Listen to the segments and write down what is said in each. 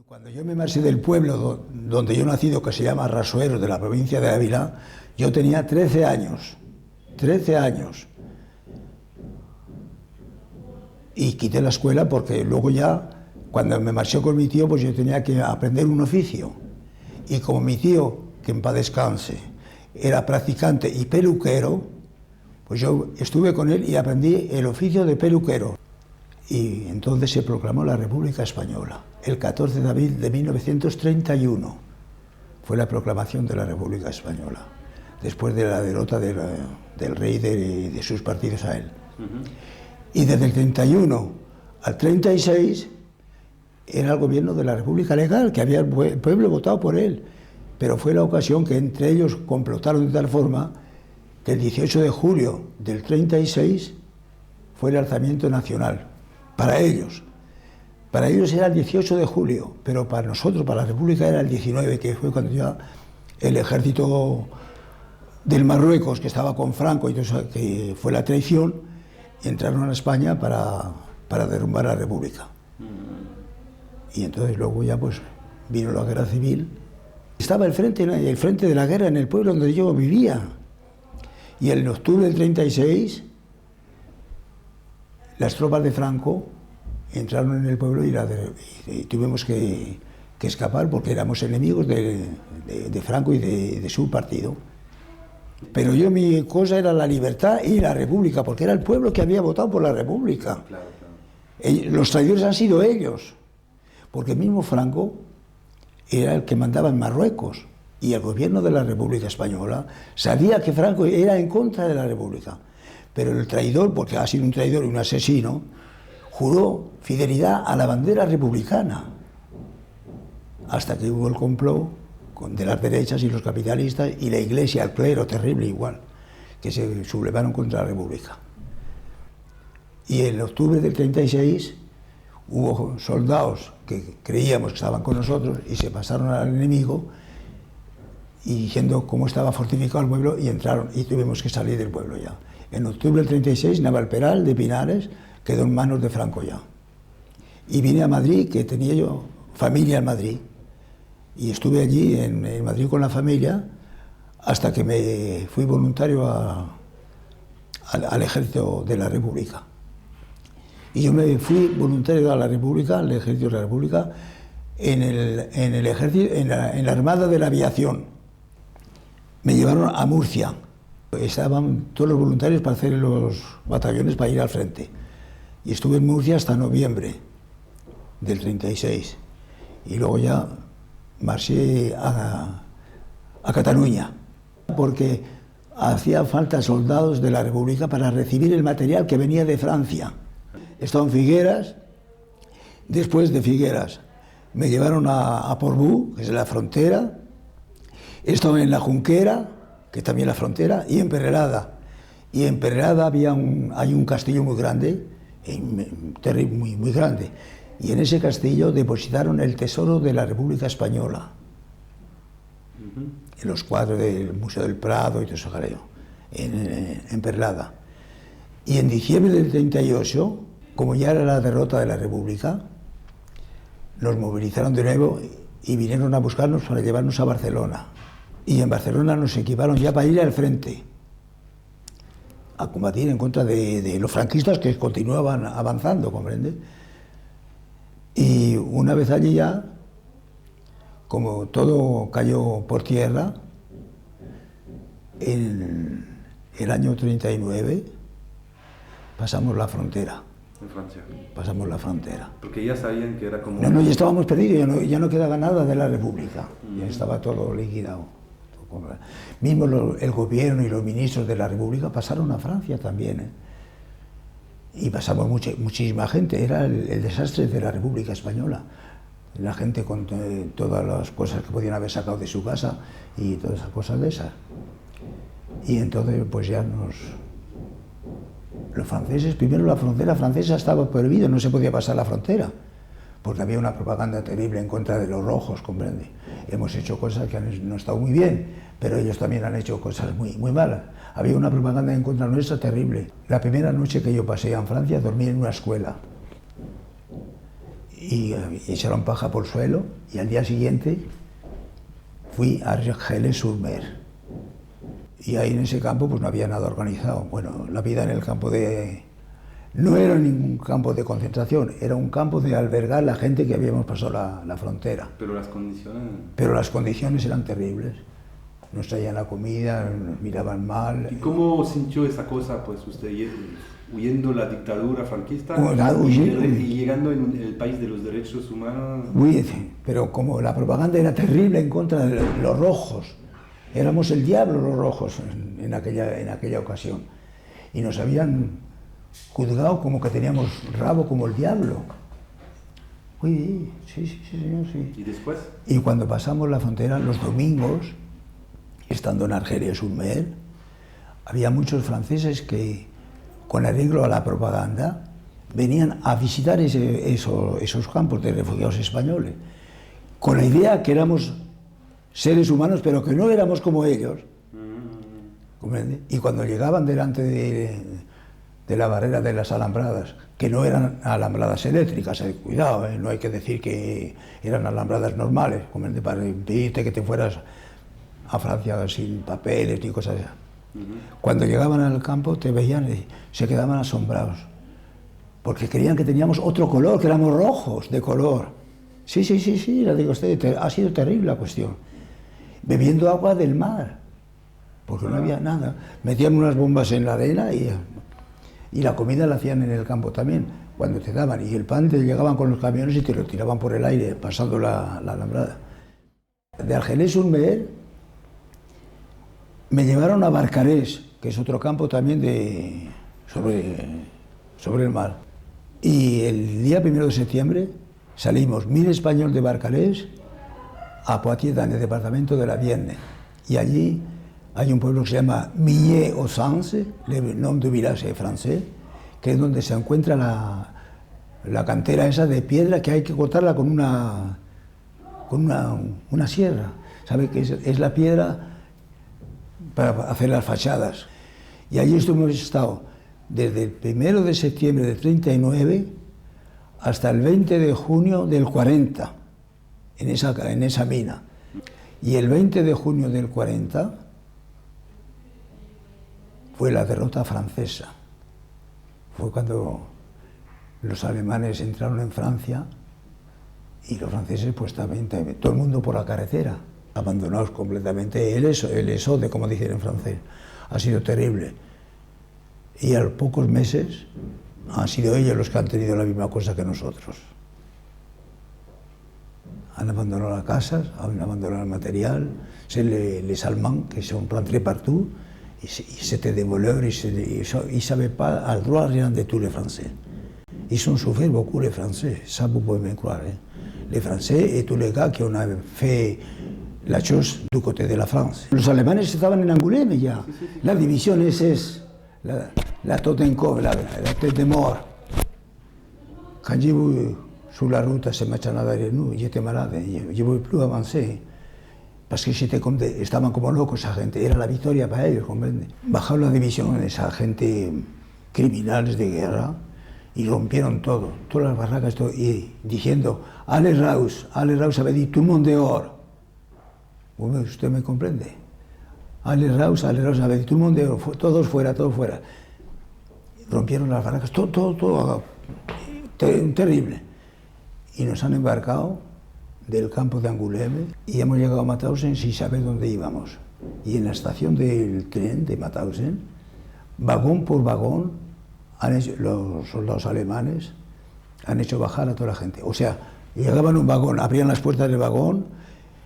Cuando yo me marché del pueblo donde yo he nacido, que se llama Rasuero, de la provincia de Ávila, yo tenía 13 años. 13 años. Y quité la escuela porque luego ya, cuando me marché con mi tío, pues yo tenía que aprender un oficio. Y como mi tío, que en paz descanse, era practicante y peluquero, pues yo estuve con él y aprendí el oficio de peluquero. Y entonces se proclamó la República Española. El 14 de abril de 1931 fue la proclamación de la República Española, después de la derrota del rey de sus partidos a él. Y desde el 31 al 36 era el gobierno de la República Legal, que había el pueblo votado por él. Pero fue la ocasión que entre ellos complotaron de tal forma que el 18 de julio del 36 fue el alzamiento nacional. Para ellos era el 18 de julio, pero para nosotros, para la República, era el 19, que fue cuando ya el ejército del Marruecos, que estaba con Franco, y todo eso, que fue la traición, entraron a España para derrumbar la República. Y entonces luego ya pues vino la guerra civil. Estaba el frente de la guerra en el pueblo donde yo vivía. Y en octubre del 36, las tropas de Franco entraron en el pueblo y tuvimos que escapar porque éramos enemigos de Franco y de su partido. Pero mi cosa era la libertad y la república, porque era el pueblo que había votado por la república. Claro. Los traidores han sido ellos, porque el mismo Franco era el que mandaba en Marruecos y el gobierno de la República Española sabía que Franco era en contra de la república. Pero el traidor, porque ha sido un traidor y un asesino, juró fidelidad a la bandera republicana, hasta que hubo el complot de las derechas y los capitalistas y la iglesia, el clero, terrible igual, que se sublevaron contra la república. Y en octubre del 36 hubo soldados que creíamos que estaban con nosotros y se pasaron al enemigo y diciendo cómo estaba fortificado el pueblo, y entraron y tuvimos que salir del pueblo ya. En octubre del 36, Navalperal de Pinares quedó en manos de Franco ya. Y vine a Madrid, que tenía yo familia en Madrid, y estuve allí en Madrid con la familia hasta que me fui voluntario al ejército de la República. Y yo me fui voluntario a la República, al ejército de la República, en el ejército, en la Armada de la Aviación. Me llevaron a Murcia. Estaban todos los voluntarios para hacer los batallones para ir al frente. Y estuve en Murcia hasta noviembre del 36. Y luego ya marché a Cataluña, porque hacía falta soldados de la República para recibir el material que venía de Francia. Estaba en Figueras. Después de Figueras me llevaron a Portbou, que es la frontera. Estaba en la Junquera, que también es la frontera, y en Perelada. Y en Perelada hay un castillo muy grande, muy, muy grande. Y en ese castillo depositaron el tesoro de la República Española. En los cuadros del Museo del Prado y todo eso, en Perelada. Y en diciembre del 38, como ya era la derrota de la República, nos movilizaron de nuevo y vinieron a buscarnos para llevarnos a Barcelona. Y en Barcelona nos equiparon ya para ir al frente, a combatir en contra de los franquistas que continuaban avanzando, ¿comprende? Y una vez allí ya, como todo cayó por tierra, en el año 39 pasamos la frontera. En Francia. Pasamos la frontera. Porque ya sabían que era como... No, ya estábamos perdidos, ya no quedaba nada de la República, ya estaba todo liquidado. Mismo el gobierno y los ministros de la República pasaron a Francia también, y pasamos muchísima gente. Era el desastre de la República Española, la gente con todas las cosas que podían haber sacado de su casa y todas esas cosas de esas. Y entonces pues ya los franceses, primero la frontera francesa estaba prohibida, no se podía pasar la frontera, porque había una propaganda terrible en contra de los rojos, comprende. Hemos hecho cosas que no han estado muy bien, pero ellos también han hecho cosas muy, muy malas. Había una propaganda en contra nuestra terrible. La primera noche que yo pasé en Francia dormí en una escuela. y echaron paja por el suelo, y al día siguiente fui a Argelès-sur-Mer. Y ahí en ese campo pues no había nada organizado. Bueno, la vida en el campo no era ningún campo de concentración, era un campo de albergar a la gente que habíamos pasado la frontera. Pero las condiciones... Pero las condiciones eran terribles. Nos traían la comida, nos miraban mal. ¿Y cómo sintió esa cosa, pues usted huyendo la dictadura franquista y llegando en el país de los derechos humanos? Pero como la propaganda era terrible en contra de los rojos, éramos el diablo los rojos en aquella ocasión, y nos habían juzgado como que teníamos rabo como el diablo. Sí, señor, sí. ¿Y después? Y cuando pasamos la frontera, los domingos, estando en Argelès-sur-Mer, había muchos franceses que, con arreglo a la propaganda, venían a visitar esos campos de refugiados españoles, con la idea que éramos seres humanos, pero que no éramos como ellos. ¿Comprende? Y cuando llegaban delante de la barrera de las alambradas, que no eran alambradas eléctricas, cuidado, no hay que decir que eran alambradas normales, ¿comprende? Para impedirte que te fueras a Francia sin papeles ni cosas así. Cuando llegaban al campo te veían y se quedaban asombrados, porque creían que teníamos otro color, que éramos rojos de color. Sí, le digo a usted, ha sido terrible la cuestión. Bebiendo agua del mar, porque no había nada. Metían unas bombas en la arena y la comida la hacían en el campo también, cuando te daban. Y el pan te llegaban con los camiones y te lo tiraban por el aire, pasando la alambrada. De Argelès-sur-Mer me llevaron a Barcarès, que es otro campo también sobre el mar. Y el día 1 de septiembre salimos 1000 españoles de Barcarès a Poitiers, en el departamento de la Vienne. Y allí hay un pueblo que se llama Millet-aux-Anses, el nombre du village francés, que es donde se encuentra la cantera esa de piedra que hay que cortarla con una sierra. ¿Sabe? Que es la piedra para hacer las fachadas. Y allí hemos estado desde el 1 de septiembre del 39 hasta el 20 de junio del 40, en esa mina. Y el 20 de junio del 40 fue la derrota francesa. Fue cuando los alemanes entraron en Francia y los franceses pues también todo el mundo por la carretera, abandonados completamente, el exode, como dicen en francés. Ha sido terrible. Y a los pocos meses han sido ellos los que han tenido la misma cosa que nosotros. Han abandonado las casas, han abandonado el material, c'est les Allemands qui sont rentrés partout, et c'était des voleurs, ils ne savaient pas le droit rien de tous les Français. Ils ont souffert beaucoup les Français, ça vous pouvez me croire. Les Français et tous les gars qui ont fait la chose du côté de la France. Los alemanes estaban en Angoulême ya, la división es la Totenkopf, la tête de mort. Quand j'ai vu sur la route se marchan derrière nous, j'étais malade, je ne pouvais plus avancer. Parce que estaban como locos esa gente, era la victoria para ellos, ¿comprende? Bajaron la división, esa gente criminales de guerra, y rompieron todo, todas las barracas, todo, y diciendo, allez raus, avait dit, tout le monde dehors. Bueno, ¿usted me comprende? Allez raus, avait dit, tout le monde dehors, todos fuera, todos fuera. Rompieron las barracas, todo terrible. Y nos han embarcado del campo de Angoulême y hemos llegado a Mauthausen sin saber dónde íbamos. Y en la estación del tren de Mauthausen, vagón por vagón, los soldados alemanes han hecho bajar a toda la gente. O sea, llegaban a un vagón, abrían las puertas del vagón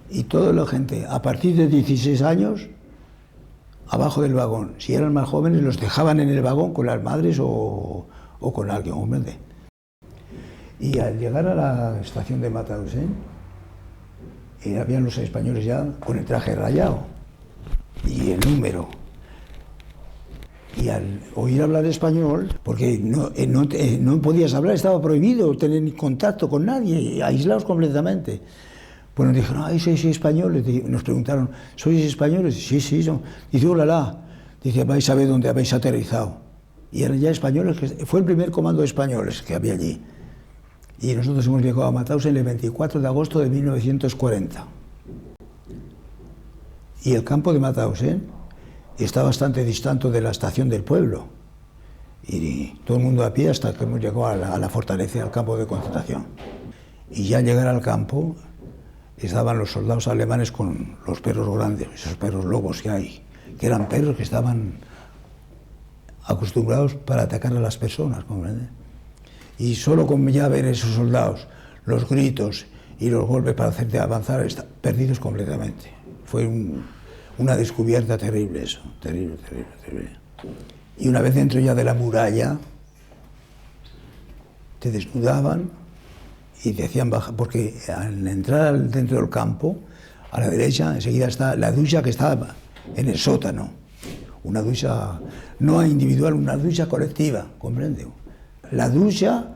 y toda la gente, a partir de 16 años, abajo del vagón. Si eran más jóvenes, los dejaban en el vagón con las madres o con alguien, hombre. Y al llegar a la estación de Mauthausen, habían los españoles ya con el traje rayado y el número. Y al oír hablar español, porque no podías hablar, estaba prohibido tener contacto con nadie, aislados completamente. Pues nos dijeron, ay, sois españoles. Nos preguntaron, ¿sois españoles? Sí, son. Dice, hola, dice, vais a ver dónde habéis aterrizado. Y eran ya españoles, fue el primer comando de españoles que había allí. Y nosotros hemos llegado a Mauthausen el 24 de agosto de 1940. Y el campo de Mauthausen está bastante distante de la estación del pueblo. Y todo el mundo a pie hasta que hemos llegado a la fortaleza, al campo de concentración. Y ya al llegar al campo estaban los soldados alemanes con los perros grandes, esos perros lobos que hay, que eran perros que estaban acostumbrados para atacar a las personas, ¿comprende? Y solo con ya ver esos soldados, los gritos y los golpes para hacerte avanzar, perdidos completamente. Fue una descubierta terrible eso, terrible. Y una vez dentro ya de la muralla, te desnudaban y te hacían bajar, porque al entrar dentro del campo, a la derecha enseguida está la ducha que está en el sótano. Una ducha no individual, una ducha colectiva, ¿comprende? La ducha,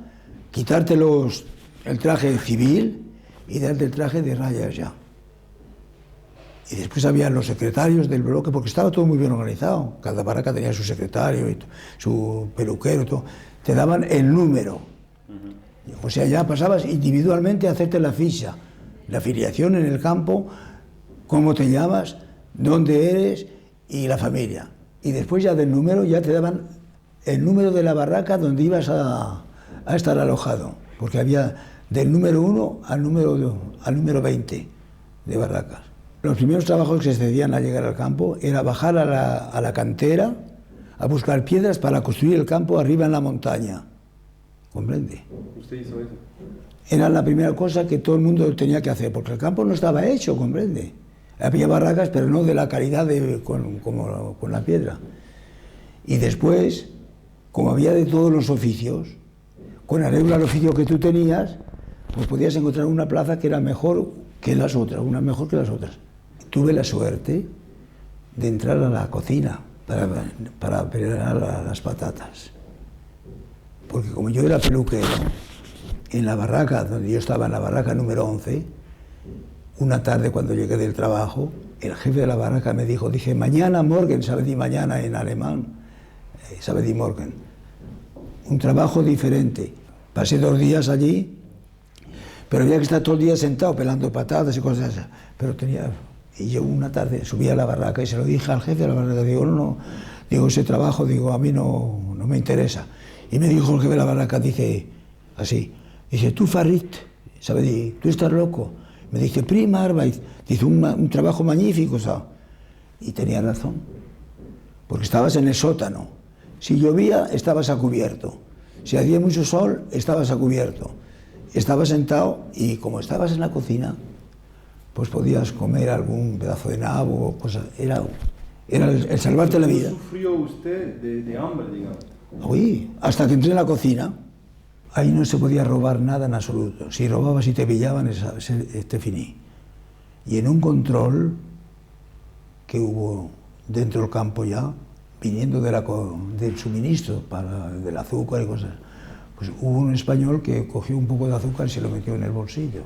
quitarte el traje civil y darte el traje de rayas ya. Y después había los secretarios del bloque, porque estaba todo muy bien organizado. Cada barraca tenía su secretario, y su peluquero, todo. Te daban el número. O sea, ya pasabas individualmente a hacerte la ficha, la afiliación en el campo, cómo te llamas, dónde eres y la familia. Y después ya del número ya te daban el número de la barraca donde ibas a estar alojado, porque había del número 1 al número 20 de barracas. Los primeros trabajos que se hacían al llegar al campo era bajar a la cantera a buscar piedras para construir el campo arriba en la montaña. ¿Comprende? ¿Usted hizo eso? Era la primera cosa que todo el mundo tenía que hacer, porque el campo no estaba hecho, ¿comprende? Había barracas, pero no de la calidad como con la piedra. Y después, como había de todos los oficios, con arreglo al oficio que tú tenías, pues podías encontrar una plaza que era mejor que las otras, una mejor que las otras. Tuve la suerte de entrar a la cocina para preparar las patatas. Porque como yo era peluquero, en la barraca, donde yo estaba en la barraca número 11, una tarde cuando llegué del trabajo, el jefe de la barraca me dijo, dije, mañana Morgen, sabe di mañana en alemán, sabe di Morgen, un trabajo diferente. Pasé 2 días allí, pero había que estar todo el día sentado pelando patatas y cosas así. Y yo una tarde subí a la barraca y se lo dije al jefe de la barraca, digo, no, digo, ese trabajo, digo, a mí no me interesa. Y me dijo el jefe de la barraca, dice, así, dice, tú Farit, ¿sabes? Tú estás loco. Me dice, prima Arbeit, dice, un trabajo magnífico, ¿sabes? Y tenía razón, porque estabas en el sótano. Si llovía, estabas a cubierto. Si hacía mucho sol, estabas a cubierto. Estabas sentado y como estabas en la cocina, pues podías comer algún pedazo de nabo o cosas. Era el salvarte la vida. ¿Sufrió usted de hambre, digamos? Uy, hasta que entré en la cocina, ahí no se podía robar nada en absoluto. Si robabas y te pillaban, te finí. Y en un control que hubo dentro del campo ya, viniendo del suministro del azúcar y cosas, pues hubo un español que cogió un poco de azúcar y se lo metió en el bolsillo.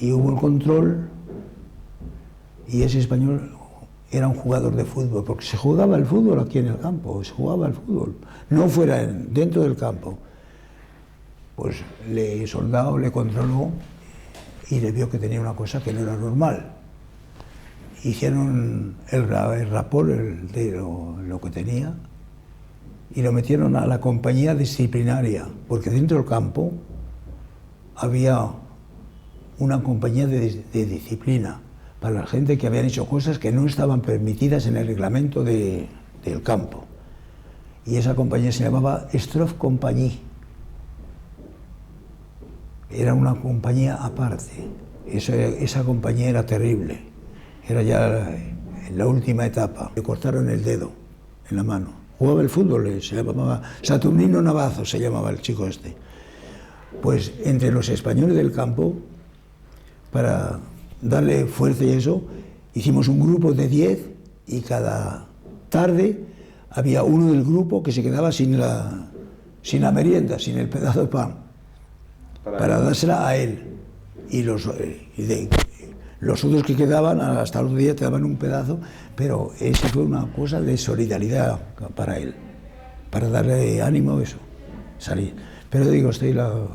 Y hubo el control, y ese español era un jugador de fútbol, porque se jugaba el fútbol aquí en el campo, se jugaba el fútbol, no fuera dentro del campo. Pues el soldado le controló y le vio que tenía una cosa que no era normal. Hicieron el rapor de lo que tenía y lo metieron a la compañía disciplinaria, porque dentro del campo había una compañía de disciplina para la gente que habían hecho cosas que no estaban permitidas en el reglamento del campo. Y esa compañía se llamaba Strafkompanie. Era una compañía aparte. Esa compañía era terrible. Era ya en la última etapa. Le cortaron el dedo en la mano. Jugaba el fútbol, se llamaba Saturnino Navazo, se llamaba el chico este. Pues entre los españoles del campo, para darle fuerza y eso, hicimos un grupo de 10 y cada tarde había uno del grupo que se quedaba sin la merienda, sin el pedazo de pan, para dársela a él. Y los otros que quedaban, hasta el otro día te daban un pedazo, pero eso fue una cosa de solidaridad para él, para darle ánimo a eso, salir. Pero digo,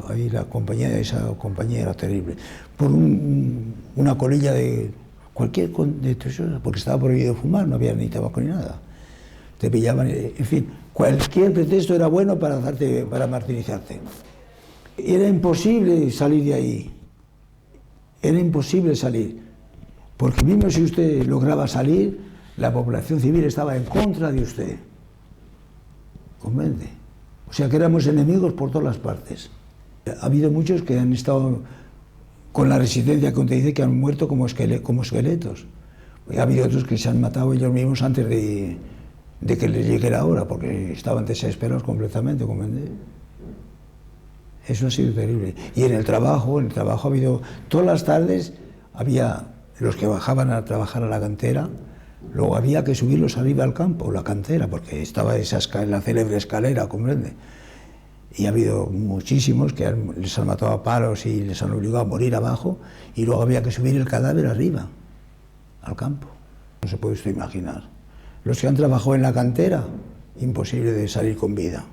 ahí la compañía, esa compañía era terrible. Por una colilla de cualquier, porque estaba prohibido fumar, no había ni tabaco ni nada. Te pillaban, en fin, cualquier pretexto era bueno para martirizarte. Era imposible salir de ahí. Era imposible salir. Porque mismo si usted lograba salir, la población civil estaba en contra de usted. ¿Comprende? O sea que éramos enemigos por todas las partes. Ha habido muchos que han estado con la resistencia que usted dice, que han muerto como esqueletos. Ha habido otros que se han matado ellos mismos antes de que les llegue la hora, porque estaban desesperados completamente, ¿comprende? Eso ha sido terrible. Y en el trabajo ha habido, todas las tardes había los que bajaban a trabajar a la cantera, luego había que subirlos arriba al campo, la cantera, porque estaba la célebre escalera, ¿comprende? Y ha habido muchísimos que les han matado a palos y les han obligado a morir abajo, y luego había que subir el cadáver arriba, al campo. No se puede usted imaginar. Los que han trabajado en la cantera, imposible de salir con vida.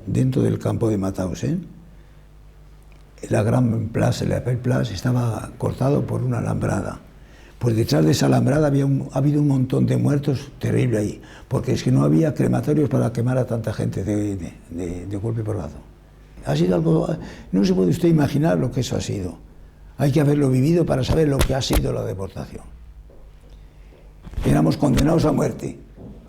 Dentro del campo de Mauthausen, la Gran Place, el Appel Place, estaba cortado por una alambrada. Pues detrás de esa alambrada ha habido un montón de muertos terrible ahí, porque es que no había crematorios para quemar a tanta gente de golpe y porrazo. Ha sido algo, no se puede usted imaginar lo que eso ha sido. Hay que haberlo vivido para saber lo que ha sido la deportación. Éramos condenados a muerte,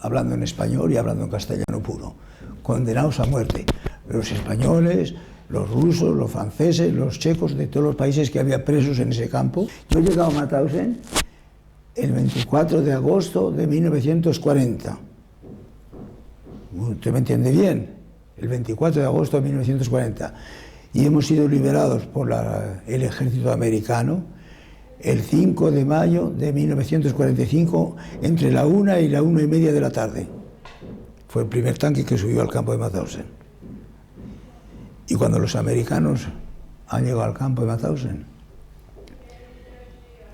hablando en español y hablando en castellano puro. Condenados a muerte. Los españoles, los rusos, los franceses, los checos, de todos los países que había presos en ese campo. Yo he llegado a Mauthausen el 24 de agosto de 1940. ¿Usted me entiende bien? El 24 de agosto de 1940. Y hemos sido liberados por el ejército americano el 5 de mayo de 1945 entre la 1 y la 1:30 de la tarde. Fue el primer tanque que subió al campo de Mauthausen. Y cuando los americanos han llegado al campo de Mauthausen,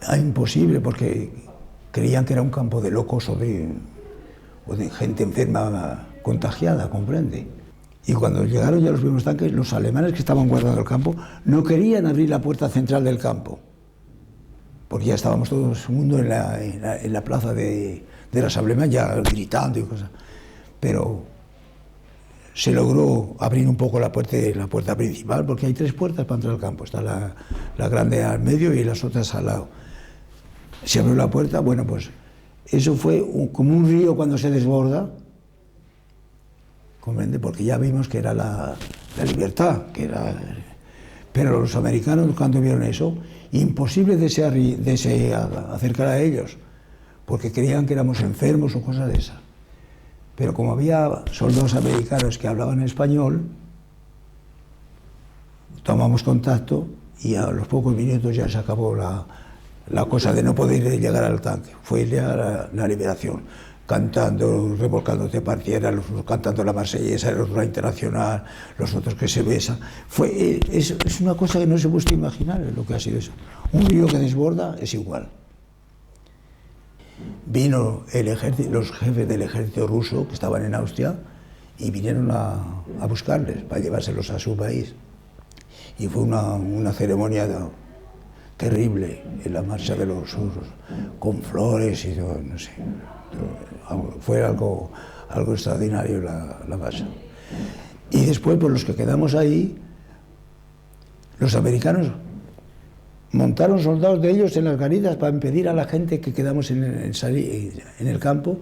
era imposible, porque creían que era un campo de locos o de gente enferma contagiada, ¿comprende? Y cuando llegaron ya los primeros tanques, los alemanes que estaban guardando el campo no querían abrir la puerta central del campo, porque ya estábamos todos el mundo en la plaza de las Alemanes ya gritando y cosas. Pero se logró abrir un poco la puerta principal, porque hay 3 puertas para entrar al campo. Está la grande al medio y las otras al lado. Se abrió la puerta, bueno, pues eso fue como un río cuando se desborda, ¿comprende? Porque ya vimos que era la libertad, pero los americanos, cuando vieron eso, imposible de acercar a ellos, porque creían que éramos enfermos o cosas de esas. Pero como había soldados americanos que hablaban español, tomamos contacto y a los pocos minutos ya se acabó la cosa de no poder llegar al tanque. Fue ya la liberación, cantando, revolcándote partiera, los unos cantando la marsellesa, los otros la internacional, los otros que se besan. Es una cosa que no se puede imaginar lo que ha sido eso. Un río que desborda es igual. Vino los jefes del ejército ruso que estaban en Austria y vinieron a buscarles para llevárselos a su país. Y fue una ceremonia terrible en la marcha de los rusos, con flores y todo, no sé. Fue algo extraordinario la marcha. Y después, pues los que quedamos ahí, los americanos montaron soldados de ellos en las garitas para impedir a la gente que quedamos en el campo,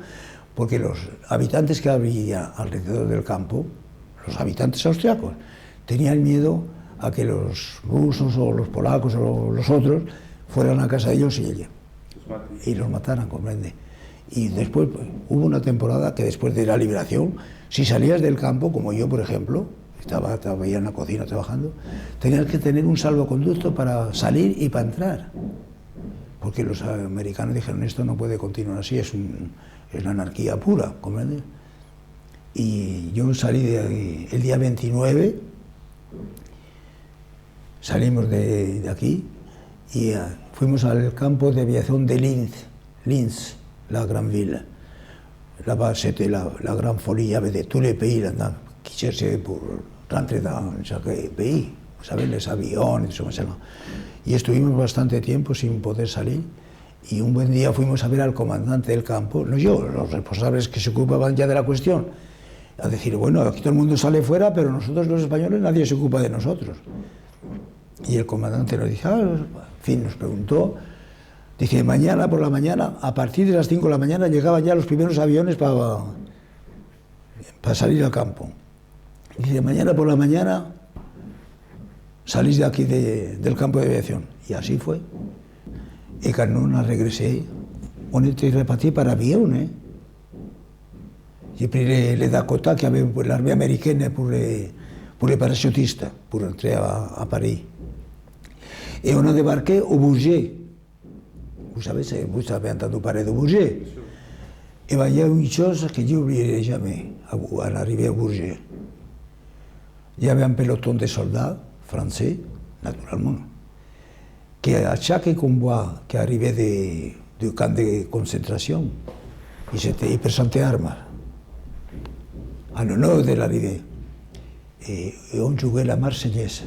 porque los habitantes que había alrededor del campo, los habitantes austriacos, tenían miedo a que los rusos o los polacos o los otros fueran a casa de ellos y los mataran, comprende. Y después pues, hubo una temporada que después de la liberación, si salías del campo, como yo por ejemplo, estaba en la cocina trabajando, tenías que tener un salvoconducto para salir y para entrar, porque los americanos dijeron esto no puede continuar así, es la anarquía pura, ¿comprende? Y yo salí de ahí, el día 29, salimos de aquí y fuimos al campo de aviación de Linz, la gran villa, la base de la gran folie de tous les pays, qui cherchaient pour rentrer dans chaque pays, vous savez, les aviones, eso, y estuvimos bastante tiempo sin poder salir, y un buen día fuimos a ver al comandante del campo, no yo, los responsables que se ocupaban ya de la cuestión, a decir, bueno, aquí todo el mundo sale fuera, pero nosotros los españoles nadie se ocupa de nosotros. Y el comandante nos dice, en fin, nos preguntó, dice, mañana por la mañana, a partir de las 5 de la mañana llegaban ya los primeros aviones para salir al campo. Dice, mañana por la mañana salís de aquí del campo de aviación. Y así fue. Y cuando on a regressé, on était reparti par avion. J'ai pris les Dakota qui avaient l'armée américaine pour les parachutistes, pour entrer à Paris. Et on a débarqué au Bourget. Vous savez, vous avez entendu parler de Bourget. Et bien, il y a une chose que je n'oublierai jamais à l'arrivée au Bourget. Il y avait un peloton de soldats français, naturellement, qui à chaque convoi qui arrivait du camp de concentration, ils présentaient armes en l'honneur de l'arrivée. Et on jouait la Marseillaise.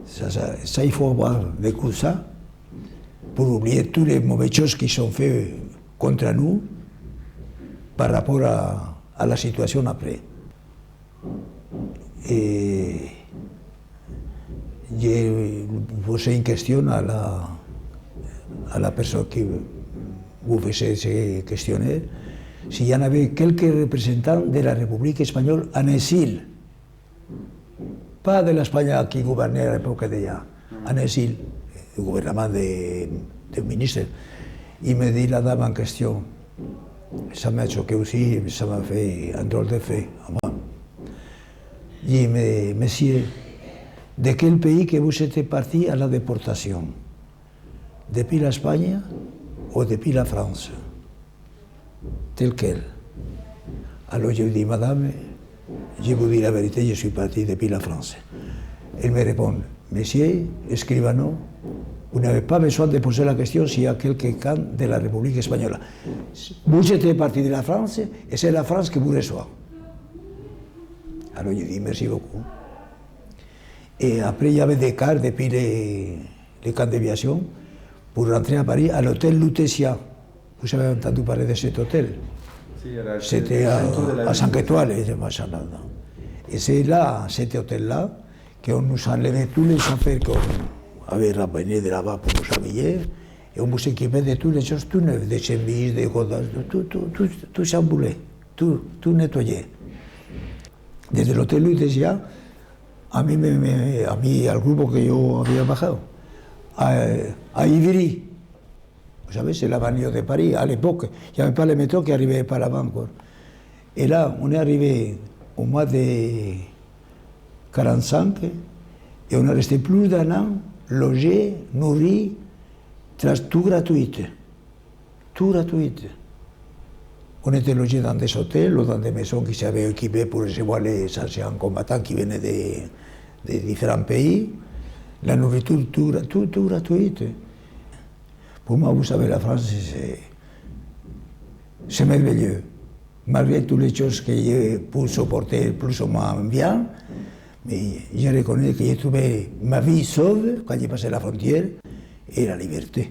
Ça, il faut avoir vécu ça pour oublier tous les mauvaises choses qui sont faites contre nous par rapport à la situation après. Et j'ai posé une question à la personne qui vous faisait ce questionnaire, s'il y en avait quelques représentants de la République espagnole en exil, pas de l'Espagne qui gouvernait à l'époque déjà, en exil, le gouvernement des ministres. Il me dit la dame en question, ça m'a choqué aussi, ça m'a fait un drôle d'effet à moi. Il dit, mais monsieur, de quel pays que vous êtes parti à la déportation? Depuis l'Espagne ou depuis la France? Tel quel? Alors je lui dis, madame, je vous dis la vérité, je suis parti depuis la France. Elle me répond, monsieur, escribano, vous n'avez pas besoin de poser la question s'il y a quelqu'un de la République espagnole. Vous êtes parti de la France et c'est la France qui vous reçoit. Alors je dis, merci beaucoup. Et après, il y avait des cars depuis les camps d'aviation pour rentrer à Paris à l'hôtel Lutetia. Vous avez entendu parler de cet hôtel? C'était à 5 étoiles, et c'est là, cet hôtel-là, qu'on nous enlevait tous les affaires qu'on avait ramenées de là-bas pour nous habiller, et on nous équipait de toutes les choses tout neuves, des chemises, des godasses, tout chamboulé, tout nettoyé. Desde el Hotel Lutetia, a mí al grupo que yo había bajado, a Ivry. Vous savez, c'est la banlieue de Paris. À l'époque, il n'y avait pas le métro qui arrivait par là-bas encore. Et là, on est arrivé au mois de 45 et on est resté plus d'un an, logé, nourri, tout gratuit. Tout gratuit. On était logé dans des hôtels ou dans des maisons qui s'avaient équipées pour recevoir les anciens combattants qui venaient de différents pays. La nourriture, tout gratuit. Pour moi, vous savez, la France, c'est merveilleux. Malgré toutes les choses que j'ai pu supporter plus ou moins bien, mais je reconnais que j'ai trouvé ma vie sauve quand j'ai passé la frontière et la liberté.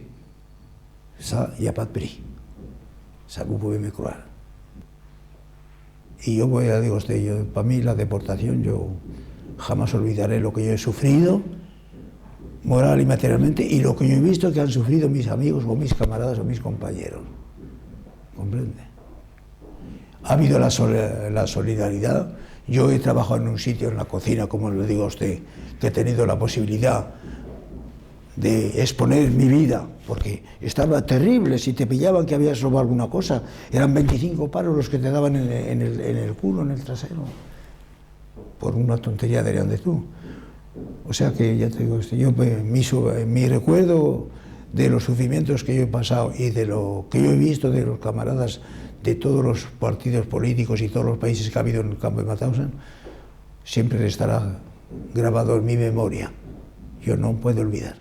Ça, il n'y a pas de prix. Ça, vous pouvez me croire. Y yo voy a decir a usted, para mí la deportación, yo jamás olvidaré lo que yo he sufrido, moral y materialmente, y lo que yo he visto que han sufrido mis amigos o mis camaradas o mis compañeros. ¿Comprende? Ha habido la solidaridad. Yo he trabajado en un sitio, en la cocina, como le digo a usted, que he tenido la posibilidad de exponer mi vida, porque estaba terrible. Si te pillaban que habías robado alguna cosa, eran 25 palos los que te daban en el culo, en el trasero, por una tontería de tú. O sea que, ya te digo, yo mi recuerdo de los sufrimientos que yo he pasado y de lo que yo he visto de los camaradas de todos los partidos políticos y todos los países que ha habido en el campo de Mauthausen, siempre estará grabado en mi memoria. Yo no puedo olvidar.